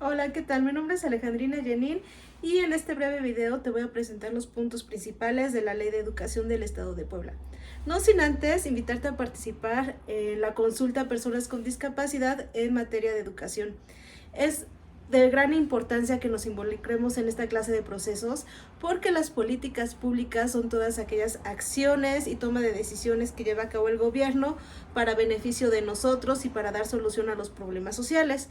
Hola, ¿qué tal? Mi nombre es Alejandrina Yanin y en este breve video te voy a presentar los puntos principales de la Ley de Educación del Estado de Puebla. No sin antes invitarte a participar en la consulta a personas con discapacidad en materia de educación. Es de gran importancia que nos involucremos en esta clase de procesos porque las políticas públicas son todas aquellas acciones y toma de decisiones que lleva a cabo el gobierno para beneficio de nosotros y para dar solución a los problemas sociales.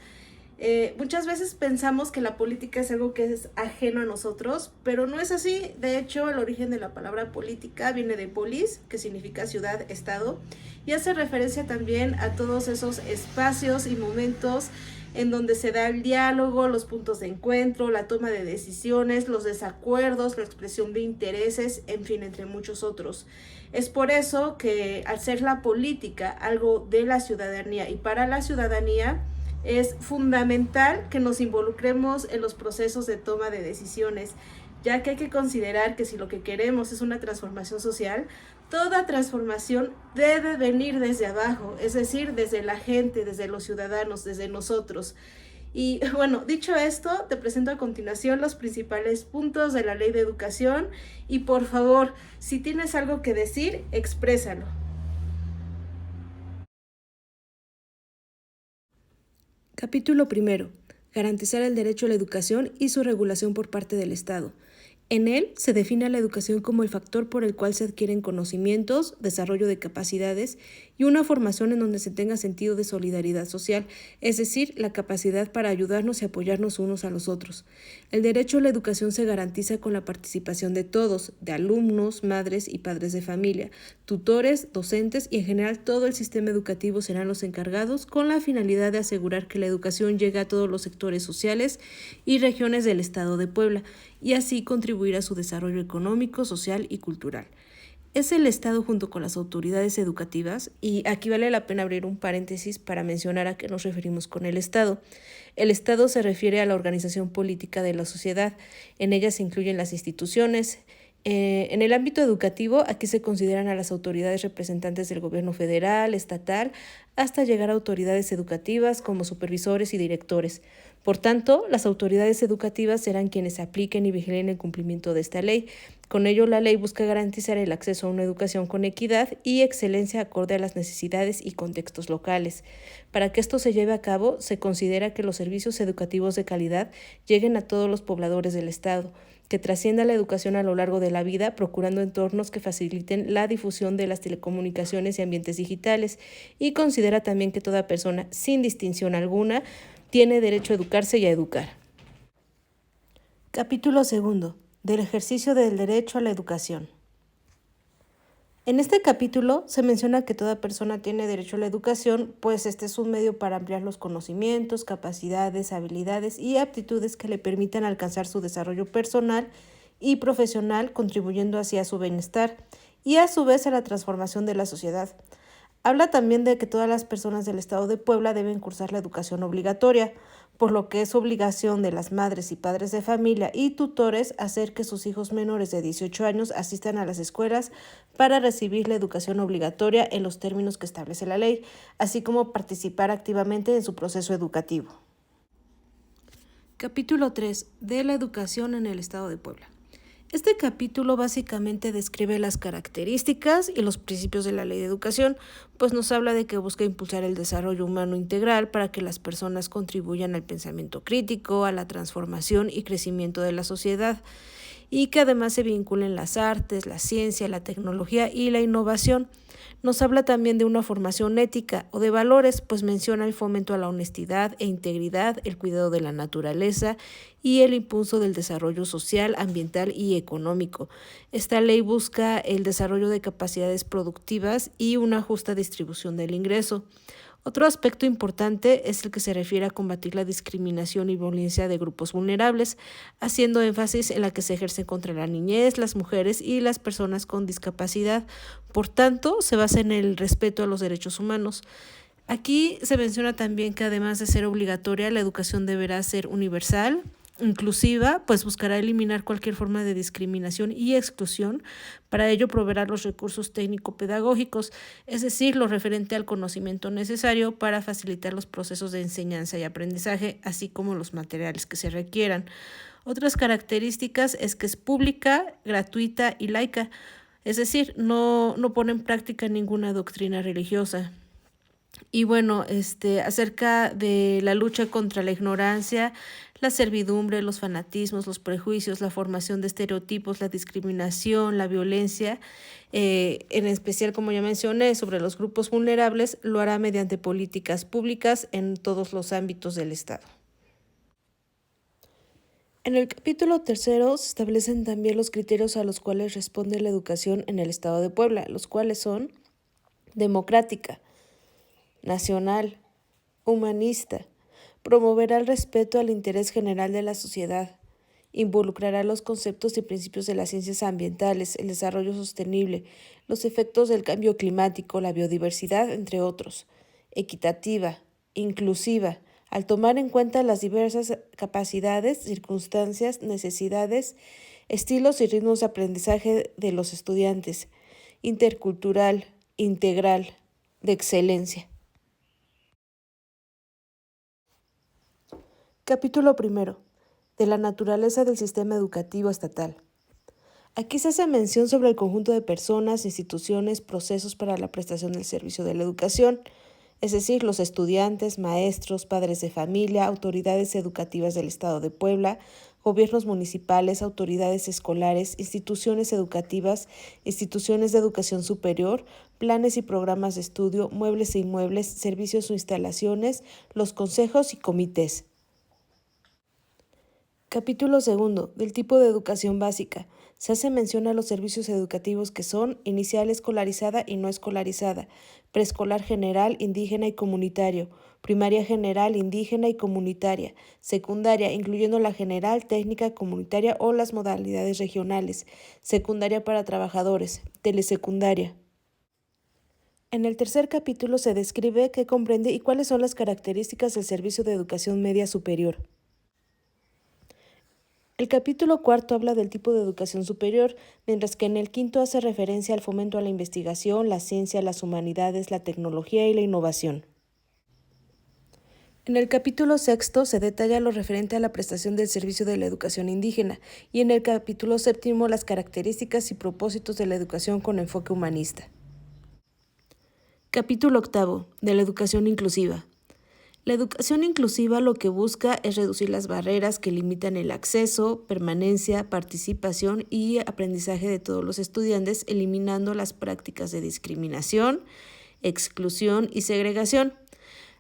Muchas veces pensamos que la política es algo que es ajeno a nosotros, pero no es así. De hecho, el origen de la palabra política viene de polis, que significa ciudad, estado, y hace referencia también a todos esos espacios y momentos en donde se da el diálogo, los puntos de encuentro, la toma de decisiones, los desacuerdos, la expresión de intereses, en fin, entre muchos otros. Es por eso que al ser la política algo de la ciudadanía y para la ciudadanía, es fundamental que nos involucremos en los procesos de toma de decisiones, ya que hay que considerar que si lo que queremos es una transformación social, toda transformación debe venir desde abajo, es decir, desde la gente, desde los ciudadanos, desde nosotros. Y bueno, dicho esto, te presento a continuación los principales puntos de la Ley de Educación y por favor, si tienes algo que decir, exprésalo. Capítulo primero. Garantizar el derecho a la educación y su regulación por parte del Estado. En él se define a la educación como el factor por el cual se adquieren conocimientos, desarrollo de capacidades y una formación en donde se tenga sentido de solidaridad social, es decir, la capacidad para ayudarnos y apoyarnos unos a los otros. El derecho a la educación se garantiza con la participación de todos, de alumnos, madres y padres de familia, tutores, docentes y en general todo el sistema educativo serán los encargados con la finalidad de asegurar que la educación llegue a todos los sectores sociales y regiones del Estado de Puebla y así contribuir a su desarrollo económico, social y cultural. Es el Estado junto con las autoridades educativas, y aquí vale la pena abrir un paréntesis para mencionar a qué nos referimos con el Estado. El Estado se refiere a la organización política de la sociedad. En ella se incluyen las instituciones. En el ámbito educativo, aquí se consideran a las autoridades representantes del gobierno federal, estatal, hasta llegar a autoridades educativas como supervisores y directores. Por tanto, las autoridades educativas serán quienes apliquen y vigilen el cumplimiento de esta ley. Con ello, la ley busca garantizar el acceso a una educación con equidad y excelencia acorde a las necesidades y contextos locales. Para que esto se lleve a cabo, se considera que los servicios educativos de calidad lleguen a todos los pobladores del Estado, que trascienda la educación a lo largo de la vida, procurando entornos que faciliten la difusión de las telecomunicaciones y ambientes digitales, y considera también que toda persona, sin distinción alguna, tiene derecho a educarse y a educar. Capítulo segundo. Del ejercicio del derecho a la educación. En este capítulo se menciona que toda persona tiene derecho a la educación, pues este es un medio para ampliar los conocimientos, capacidades, habilidades y aptitudes que le permitan alcanzar su desarrollo personal y profesional, contribuyendo así a su bienestar y a su vez a la transformación de la sociedad. Habla también de que todas las personas del Estado de Puebla deben cursar la educación obligatoria, por lo que es obligación de las madres y padres de familia y tutores hacer que sus hijos menores de 18 años asistan a las escuelas para recibir la educación obligatoria en los términos que establece la ley, así como participar activamente en su proceso educativo. Capítulo 3. De la educación en el Estado de Puebla. Este capítulo básicamente describe las características y los principios de la Ley de Educación, pues nos habla de que busca impulsar el desarrollo humano integral para que las personas contribuyan al pensamiento crítico, a la transformación y crecimiento de la sociedad, y que además se vinculen las artes, la ciencia, la tecnología y la innovación. Nos habla también de una formación ética o de valores, pues menciona el fomento a la honestidad e integridad, el cuidado de la naturaleza y el impulso del desarrollo social, ambiental y económico. Esta ley busca el desarrollo de capacidades productivas y una justa distribución del ingreso. Otro aspecto importante es el que se refiere a combatir la discriminación y violencia de grupos vulnerables, haciendo énfasis en la que se ejerce contra la niñez, las mujeres y las personas con discapacidad. Por tanto, se basa en el respeto a los derechos humanos. Aquí se menciona también que además de ser obligatoria, la educación deberá ser universal, inclusiva, pues buscará eliminar cualquier forma de discriminación y exclusión. Para ello proveerá los recursos técnico-pedagógicos, es decir, lo referente al conocimiento necesario para facilitar los procesos de enseñanza y aprendizaje, así como los materiales que se requieran. Otras características es que es pública, gratuita y laica, es decir, no pone en práctica ninguna doctrina religiosa. Y bueno, acerca de la lucha contra la ignorancia, la servidumbre, los fanatismos, los prejuicios, la formación de estereotipos, la discriminación, la violencia, en especial, como ya mencioné, sobre los grupos vulnerables, lo hará mediante políticas públicas en todos los ámbitos del Estado. En el capítulo 3 se establecen también los criterios a los cuales responde la educación en el Estado de Puebla, los cuales son democrática, nacional, humanista, promoverá el respeto al interés general de la sociedad, involucrará los conceptos y principios de las ciencias ambientales, el desarrollo sostenible, los efectos del cambio climático, la biodiversidad, entre otros, equitativa, inclusiva, al tomar en cuenta las diversas capacidades, circunstancias, necesidades, estilos y ritmos de aprendizaje de los estudiantes, intercultural, integral, de excelencia. Capítulo 1. De la naturaleza del sistema educativo estatal. Aquí se hace mención sobre el conjunto de personas, instituciones, procesos para la prestación del servicio de la educación, es decir, los estudiantes, maestros, padres de familia, autoridades educativas del Estado de Puebla, gobiernos municipales, autoridades escolares, instituciones educativas, instituciones de educación superior, planes y programas de estudio, muebles e inmuebles, servicios o instalaciones, los consejos y comités. Capítulo 2. Del tipo de educación básica. Se hace mención a los servicios educativos que son inicial escolarizada y no escolarizada, preescolar general, indígena y comunitario, primaria general, indígena y comunitaria, secundaria, incluyendo la general, técnica, comunitaria o las modalidades regionales, secundaria para trabajadores, telesecundaria. En el tercer capítulo se describe qué comprende y cuáles son las características del servicio de educación media superior. El capítulo 4 habla del tipo de educación superior, mientras que en el 5 hace referencia al fomento a la investigación, la ciencia, las humanidades, la tecnología y la innovación. En el capítulo 6 se detalla lo referente a la prestación del servicio de la educación indígena y en el capítulo 7 las características y propósitos de la educación con enfoque humanista. Capítulo 8 de la educación inclusiva. La educación inclusiva lo que busca es reducir las barreras que limitan el acceso, permanencia, participación y aprendizaje de todos los estudiantes, eliminando las prácticas de discriminación, exclusión y segregación.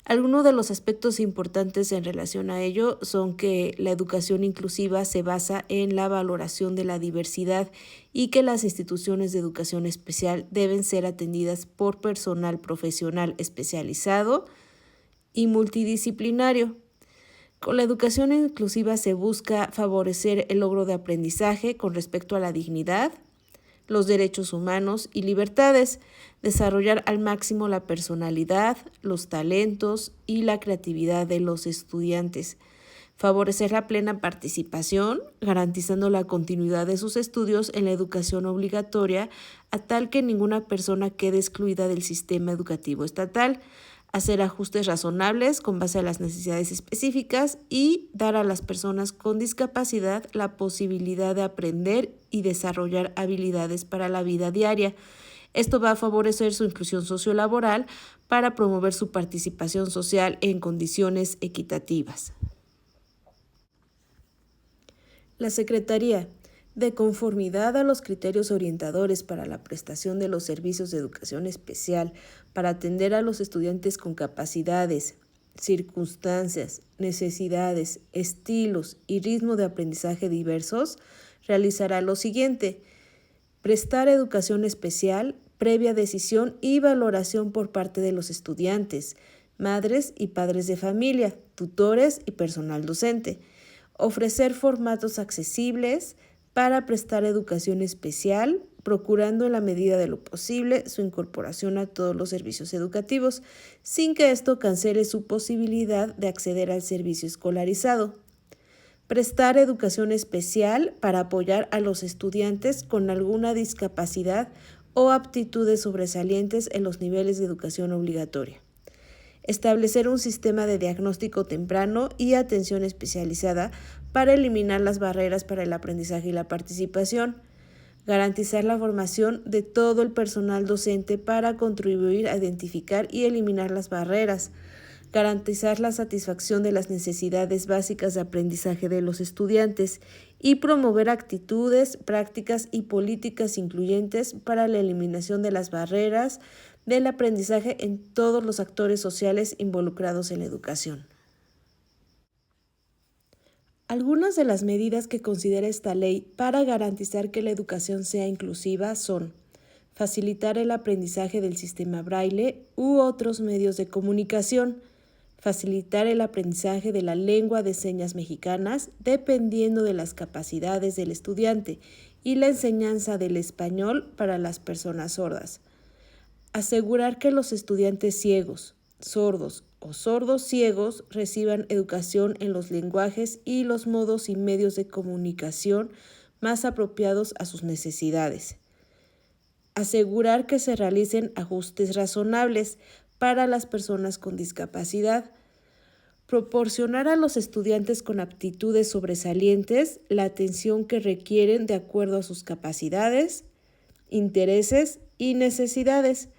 Algunos de los aspectos importantes en relación a ello son que la educación inclusiva se basa en la valoración de la diversidad y que las instituciones de educación especial deben ser atendidas por personal profesional especializado y multidisciplinario. Con la educación inclusiva se busca favorecer el logro de aprendizaje con respecto a la dignidad, los derechos humanos y libertades, desarrollar al máximo la personalidad, los talentos y la creatividad de los estudiantes, favorecer la plena participación, garantizando la continuidad de sus estudios en la educación obligatoria a tal que ninguna persona quede excluida del sistema educativo estatal, hacer ajustes razonables con base a las necesidades específicas y dar a las personas con discapacidad la posibilidad de aprender y desarrollar habilidades para la vida diaria. Esto va a favorecer su inclusión sociolaboral para promover su participación social en condiciones equitativas. La Secretaría, de conformidad a los criterios orientadores para la prestación de los servicios de educación especial para atender a los estudiantes con capacidades, circunstancias, necesidades, estilos y ritmo de aprendizaje diversos, realizará lo siguiente: prestar educación especial previa decisión y valoración por parte de los estudiantes, madres y padres de familia, tutores y personal docente. Ofrecer formatos accesibles para prestar educación especial, procurando en la medida de lo posible su incorporación a todos los servicios educativos, sin que esto cancele su posibilidad de acceder al servicio escolarizado. prestar educación especial para apoyar a los estudiantes con alguna discapacidad o aptitudes sobresalientes en los niveles de educación obligatoria. Establecer un sistema de diagnóstico temprano y atención especializada para eliminar las barreras para el aprendizaje y la participación. Garantizar la formación de todo el personal docente para contribuir a identificar y eliminar las barreras. Garantizar la satisfacción de las necesidades básicas de aprendizaje de los estudiantes y promover actitudes, prácticas y políticas incluyentes para la eliminación de las barreras del aprendizaje en todos los actores sociales involucrados en la educación. Algunas de las medidas que considera esta ley para garantizar que la educación sea inclusiva son facilitar el aprendizaje del sistema braille u otros medios de comunicación, facilitar el aprendizaje de la lengua de señas mexicanas dependiendo de las capacidades del estudiante y la enseñanza del español para las personas sordas, asegurar que los estudiantes ciegos, sordos o sordos ciegos reciban educación en los lenguajes y los modos y medios de comunicación más apropiados a sus necesidades. Asegurar que se realicen ajustes razonables para las personas con discapacidad. Proporcionar a los estudiantes con aptitudes sobresalientes la atención que requieren de acuerdo a sus capacidades, intereses y necesidades.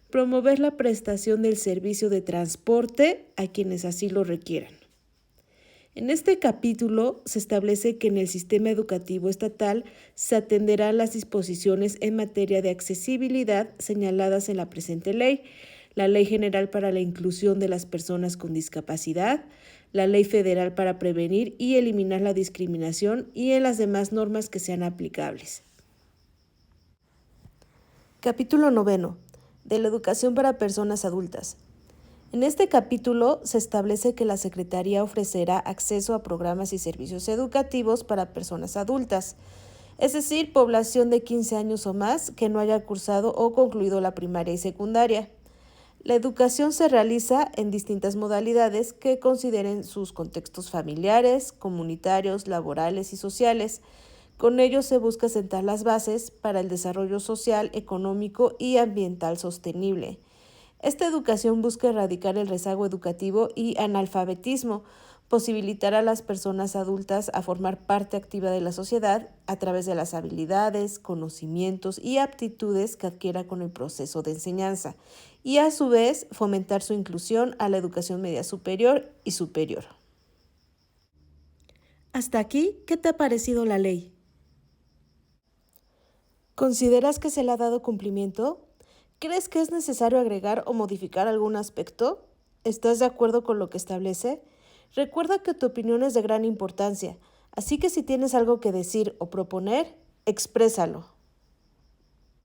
Promover la prestación del servicio de transporte a quienes así lo requieran. En este capítulo se establece que en el sistema educativo estatal se atenderán las disposiciones en materia de accesibilidad señaladas en la presente ley, la Ley General para la Inclusión de las Personas con Discapacidad, la Ley Federal para prevenir y eliminar la discriminación y en las demás normas que sean aplicables. Capítulo 9. De la educación para personas adultas. En este capítulo se establece que la Secretaría ofrecerá acceso a programas y servicios educativos para personas adultas, es decir, población de 15 años o más que no haya cursado o concluido la primaria y secundaria. La educación se realiza en distintas modalidades que consideren sus contextos familiares, comunitarios, laborales y sociales. Con ello se busca sentar las bases para el desarrollo social, económico y ambiental sostenible. Esta educación busca erradicar el rezago educativo y analfabetismo, posibilitar a las personas adultas a formar parte activa de la sociedad a través de las habilidades, conocimientos y aptitudes que adquiera con el proceso de enseñanza, y a su vez fomentar su inclusión a la educación media superior y superior. Hasta aquí, ¿qué te ha parecido la ley? ¿Consideras que se le ha dado cumplimiento? ¿Crees que es necesario agregar o modificar algún aspecto? ¿Estás de acuerdo con lo que establece? Recuerda que tu opinión es de gran importancia, así que si tienes algo que decir o proponer, exprésalo.